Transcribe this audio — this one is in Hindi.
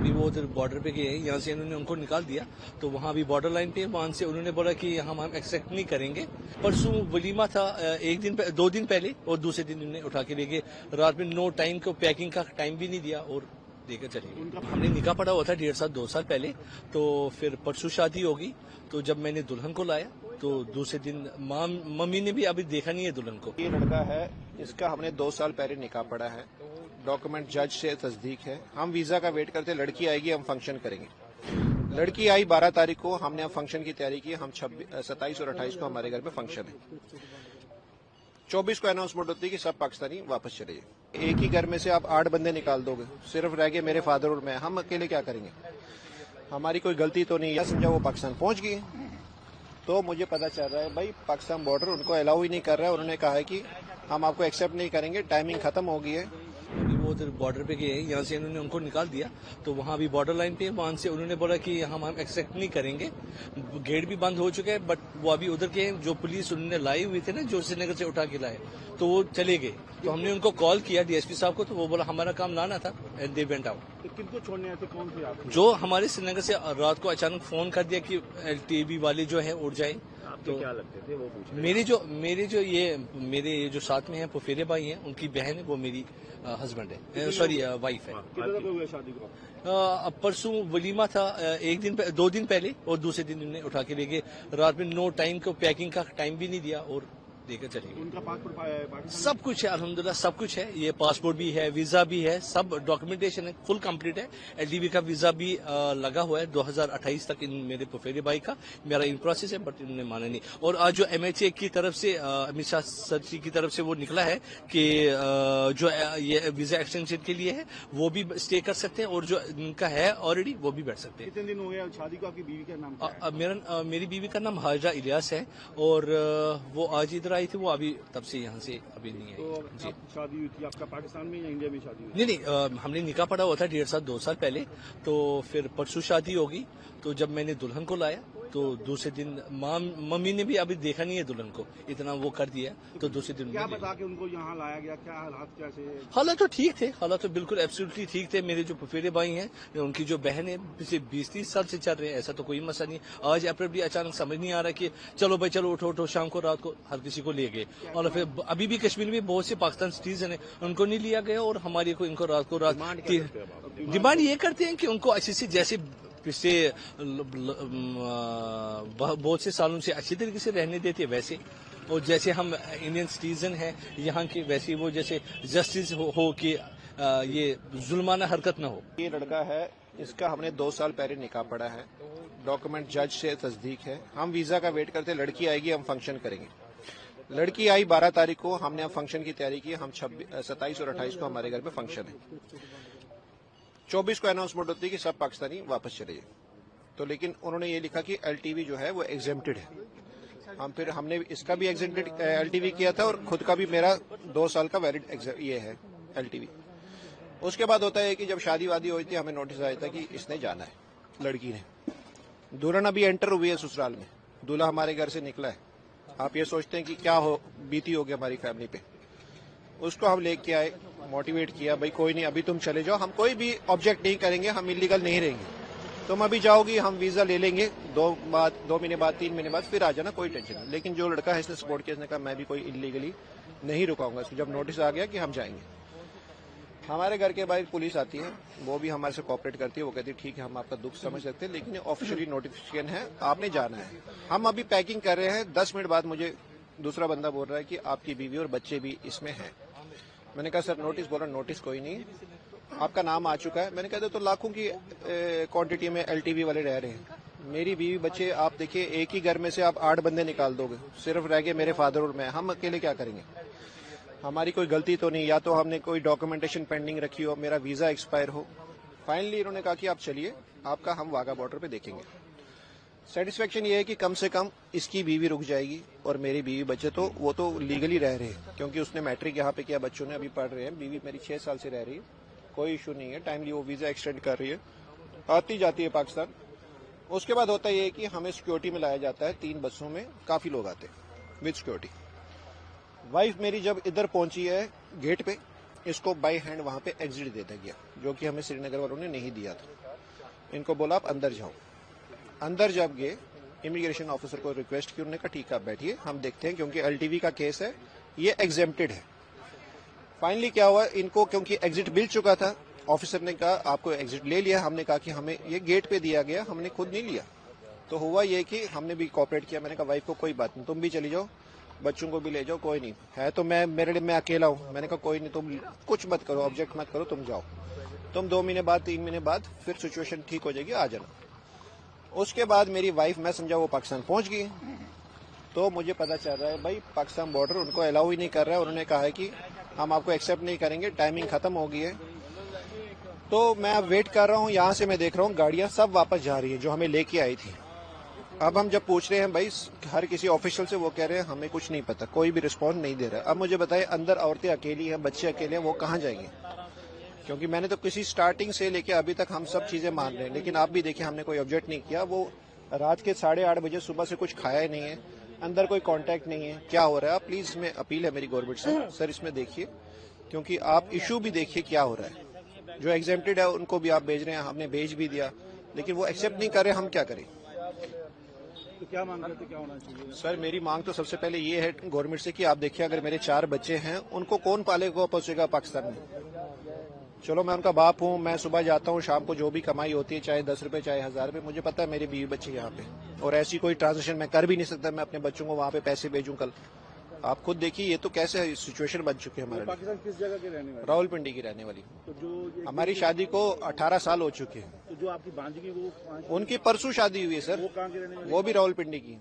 अभी वो उधर बॉर्डर पे गए हैं, यहाँ से इन्होंने उनको निकाल दिया, तो वहाँ अभी बॉर्डर लाइन पे वहाँ से उन्होंने बोला कि हम एक्सेप्ट नहीं करेंगे। परसों वलीमा था, एक दिन 2 दिन पहले, और दूसरे दिन इन्होंने उठा के ले गए। रात में नो टाइम को पैकिंग का टाइम भी नहीं दिया और लेकर चले गए। हमने निकाह पड़ा हुआ था 1.5 साल 2 साल पहले, तो फिर परसों शादी होगी, तो जब मैंने दुल्हन को लाया तो दूसरे दिन मम्मी ने भी अभी देखा नहीं है दुल्हन को। ये लड़का है, इसका हमने 2 साल पहले निकाह पड़ा है, डॉक्यूमेंट जज से तस्दीक है। हम वीजा का वेट करते, लड़की आएगी, हम फंक्शन करेंगे। लड़की आई 12 तारीख को, हमने फंक्शन की तैयारी की। हम 27 और 28 को हमारे घर में फंक्शन है। 24 को अनाउंसमेंट होती है कि सब पाकिस्तानी वापस चले जाए। एक ही घर में से आप 8 बंदे निकाल दोगे, सिर्फ रह गए मेरे फादर और मैं, हम अकेले क्या करेंगे? हमारी कोई गलती तो नहीं है। समझा वो पाकिस्तान पहुंच गए, तो मुझे पता चल रहा है भाई पाकिस्तान बॉर्डर उनको अलाउ ही नहीं कर रहा है। उन्होंने कहा है कि हम आपको एक्सेप्ट नहीं करेंगे, टाइमिंग खत्म हो गई है। अभी वो उधर बॉर्डर पे गए हैं, यहाँ से इन्होंने उनको निकाल दिया, तो वहाँ अभी बॉर्डर लाइन पे वहाँ से उन्होंने बोला कि हम एक्सेप्ट नहीं करेंगे। गेट भी बंद हो चुके हैं, बट वो अभी उधर के जो पुलिस उन्होंने लाई हुई थे ना, जो श्रीनगर से उठा के लाए, तो वो चले गए। तो हमने उनको कॉल किया डीएसपी साहब को, तो वो बोला हमारा काम लाना था, एंड दे वेंट आउट। किनको छोड़ने आए थे, कौन थे आप? जो हमारे श्रीनगर से रात को अचानक फोन कर दिया कि एलटीबी वाले जो है उड़ जाए। तो क्या लगते थे वो पूछ रहे? मेरे जो साथ में है फुफेरे भाई हैं, उनकी बहन है, वो मेरी हस्बैंड है, सॉरी वाइफ है। कितने तक हुए शादी को? अब परसों वलीमा था, एक दिन 2 दिन पहले, और दूसरे दिन इन्होंने उठा के ले गए। रात में नो टाइम को पैकिंग का टाइम भी नहीं दिया और लेकर चले गए। उनका पासपोर्ट पाकिस्तान सब कुछ है, अल्हम्दुलिल्लाह सब कुछ है। ये पासपोर्ट भी है, वीजा भी है, सब डॉक्यूमेंटेशन है, फुल कंप्लीट है। एलडीबी का वीजा भी लगा हुआ है 2028 तक इन मेरे फुफेरे भाई का। मेरा इन प्रोसेस है, बट इन्होंने माना नहीं। और आज जो एमएचए की तरफ से, अमित शाह सर जी की तरफ से वो निकला है कि जो ये वीजा एक्सटेंशन के लिए है वो भी स्टे कर सकते हैं, और जो इनका है ऑलरेडी वो भी बैठ सकते हैं। कितने दिन हो गए शादी को? आपकी बीवी का नाम क्या है? मेरी बीवी का नाम हाजरा इलियास है, और वो आज इधर आई थी, वो अभी तब से यहाँ से अभी नहीं आई। तो आप शादी हुई थी आपका पाकिस्तान में या इंडिया में शादी हुई? नहीं, हमने निकाह पड़ा हुआ था 1.5 साल 2 साल पहले, तो फिर परसों शादी होगी, तो जब मैंने दुल्हन को लाया तो दूसरे दिन मम्मी ने भी अभी देखा नहीं है दुल्हन को, इतना वो कर दिया, तो दूसरे दिन क्या बता के उनको यहाँ लाया गया? क्या हालात कैसे? हालात तो ठीक थे, हालात तो बिल्कुल एब्सोल्युटली ठीक थे। मेरे जो फुफेरे भाई हैं, उनकी जो बहन है, पिछले 20-30 साल से चल रहे हैं, ऐसा तो कोई मसला नहीं। आज अप्रैल अचानक समझ नहीं आ रहा कि चलो भाई चलो उठो शाम को रात को हर किसी को ले गए। और फिर अभी भी कश्मीर में बहुत से पाकिस्तान सिटीजन है, उनको नहीं लिया गया, और हमारे को इनको रात को डिमांड ये करते हैं कि उनको अच्छे से, जैसे पिछले बहुत से सालों से अच्छी तरीके से रहने देते वैसे, और जैसे हम इंडियन सिटीजन हैं यहाँ के, वैसे वो जैसे जस्टिस हो कि ये जुल्माना हरकत ना हो। ये लड़का है, इसका हमने 2 साल पहले निकाह पड़ा है, डॉक्यूमेंट जज से तस्दीक है। हम वीजा का वेट करते, लड़की आएगी, हम फंक्शन करेंगे। लड़की आई 12 तारीख को, हमने फंक्शन की तैयारी की। हम 27 और 28 को हमारे घर में फंक्शन है। 24 को अनाउंसमेंट होती है कि सब पाकिस्तानी वापस चले जाए। तो लेकिन उन्होंने ये लिखा कि एलटीवी जो है वो एग्जेम्प्टेड है। हमने इसका भी एग्जेम्प्टेड एलटीवी किया था, और खुद का भी मेरा 2 साल का वैलिड ये है एलटीवी। उसके बाद होता है कि जब शादी वादी हुई थी, हमें नोटिस आया था कि इसने जाना है, लड़की ने। दुल्हन अभी एंटर हुई है ससुराल में, दूल्हा हमारे घर से निकला है। आप ये सोचते हैं कि क्या बीती होगी हमारी फैमिली पे। उसको हम लेके आए, मोटिवेट किया, भाई कोई नहीं, अभी तुम चले जाओ, हम कोई भी ऑब्जेक्ट नहीं करेंगे, हम इलीगल नहीं रहेंगे। तुम अभी जाओगी, हम वीजा ले लेंगे, 2 महीने बाद 3 महीने बाद फिर आ जाना, कोई टेंशन नहीं। लेकिन जो लड़का है इसने सपोर्ट किया, इसने कहा मैं भी कोई इलीगली नहीं रुकाऊंगा इसको। जब नोटिस आ गया कि हम जाएंगे, हमारे घर के बाहर पुलिस आती है, वो भी हमारे से कोऑपरेट करती है। वो कहती है ठीक है, हम आपका दुख समझ सकते हैं, लेकिन ऑफिशियली नोटिफिकेशन है, आपने जाना है। हम अभी पैकिंग कर रहे हैं। 10 मिनट बाद मुझे दूसरा बंदा बोल रहा है कि आपकी बीवी और बच्चे भी इसमें हैं। मैंने कहा सर नोटिस? बोला नोटिस कोई नहीं, आपका नाम आ चुका है। मैंने कहा तो लाखों की क्वांटिटी में एलटीवी वाले रह रहे हैं। मेरी बीवी बच्चे, आप देखिए, एक ही घर में से आप 8 बंदे निकाल दोगे, सिर्फ रह गए मेरे फादर और मैं, हम अकेले क्या करेंगे? हमारी कोई गलती तो नहीं, या तो हमने कोई डॉक्यूमेंटेशन पेंडिंग रखी हो, मेरा वीजा एक्सपायर हो। फाइनली इन्होंने कहा कि आप चलिए, आपका हम वाघा बॉर्डर पे देखेंगे। सेटिस्फेक्शन ये है कि कम से कम इसकी बीवी रुक जाएगी, और मेरी बीवी बच्चे तो वो तो लीगली रह रहे हैं, क्योंकि उसने मैट्रिक यहाँ पे किया, बच्चों ने अभी पढ़ रहे हैं। बीवी मेरी 6 साल से रह रही है, कोई इशू नहीं है, टाइमली वो वीजा एक्सटेंड कर रही है, आती जाती है पाकिस्तान। उसके बाद होता है कि हमें सिक्योरिटी में लाया जाता है, 3 बसों में काफी लोग आते हैं विद सिक्योरिटी। वाइफ मेरी जब इधर पहुंची है गेट पे, इसको बाय हैंड वहां पे एग्जिट दे दिया गया, जो कि हमें श्रीनगर वालों ने नहीं दिया था। इनको बोला आप अंदर जाओ। अंदर जब गए, इमिग्रेशन ऑफिसर को रिक्वेस्ट की, उन्होंने कहा ठीक है आप बैठिए, हम देखते हैं, क्योंकि एलटीवी का केस है, ये एग्जेम्प्टेड है। फाइनली क्या हुआ, इनको क्योंकि एग्जिट मिल चुका था, ऑफिसर ने कहा आपको एग्जिट ले लिया। हमने कहा कि हमें ये गेट पे दिया गया, हमने खुद नहीं लिया। तो हुआ ये कि हमने भी कोऑपरेट किया। मैंने कहा वाइफ को कोई बात नहीं, तुम भी चली जाओ, बच्चों को भी ले जाओ, कोई नहीं है तो मेरे लिए मैं अकेला हूँ। मैंने कहा कोई नहीं, तुम कुछ मत करो, ऑब्जेक्ट मत करो, तुम जाओ, तुम 2 महीने बाद 3 महीने बाद फिर सिचुएशन ठीक हो जाएगी, आ जाना। उसके बाद मेरी वाइफ, मैं समझा वो पाकिस्तान पहुंच गई, तो मुझे पता चल रहा है भाई पाकिस्तान बॉर्डर उनको अलाउ ही नहीं कर रहा है। उन्होंने कहा है कि हम आपको एक्सेप्ट नहीं करेंगे, टाइमिंग खत्म हो गई है। तो मैं अब वेट कर रहा हूँ, यहाँ से मैं देख रहा हूँ गाड़ियां सब वापस जा रही हैं जो हमें लेके आई थी। अब हम जब पूछ रहे हैं भाई हर किसी ऑफिशियल से, वो कह रहे हैं हमें कुछ नहीं पता, कोई भी रिस्पॉन्स नहीं दे रहा है। अब मुझे बताइए, अंदर औरतें अकेली हैं, बच्चे अकेले हैं, वो कहाँ जाएंगे? क्योंकि मैंने तो किसी स्टार्टिंग से लेके अभी तक हम सब चीजें मान रहे हैं, लेकिन आप भी देखिए हमने कोई ऑब्जेक्ट नहीं किया। वो रात के 8:30 बजे सुबह से कुछ खाया ही नहीं है, अंदर कोई कांटेक्ट नहीं है, क्या हो रहा है? आप प्लीज, इसमें अपील है मेरी गवर्नमेंट से, सर इसमें देखिए, क्योंकि आप इशू भी देखिए क्या हो रहा है। जो एग्जेम्प्टेड है उनको भी आप भेज रहे हैं, हमने भेज भी दिया, लेकिन वो एक्सेप्ट नहीं कर रहे, हम क्या करें? तो क्या मांग करते, क्या होना चाहिए? सर मेरी मांग तो सबसे पहले ये है गवर्नमेंट से कि आप देखिए, अगर मेरे 4 बच्चे हैं, उनको कौन पालेगा पहुंचेगा पाकिस्तान में? चलो मैं उनका बाप हूँ, मैं सुबह जाता हूँ, शाम को जो भी कमाई होती है, चाहे 10 रुपए चाहे 1000 रुपए, मुझे पता है मेरे बीवी बच्चे यहाँ पे, और ऐसी कोई ट्रांजेक्शन मैं कर भी नहीं सकता मैं अपने बच्चों को वहाँ पे पैसे भेजूं कल। आप खुद देखिए, ये तो कैसे सिचुएशन बन चुकी है हमारे लिए। पाकिस्तान किस जगह के रहने वाले? रावलपिंडी की रहने वाली। तो जो हमारी शादी को 18 साल हो चुके हैं। तो जो आपकी भांजी की वो उनकी परसों शादी हुई है सर, वो कहाँ के रहने वाले? वो भी रावलपिंडी की।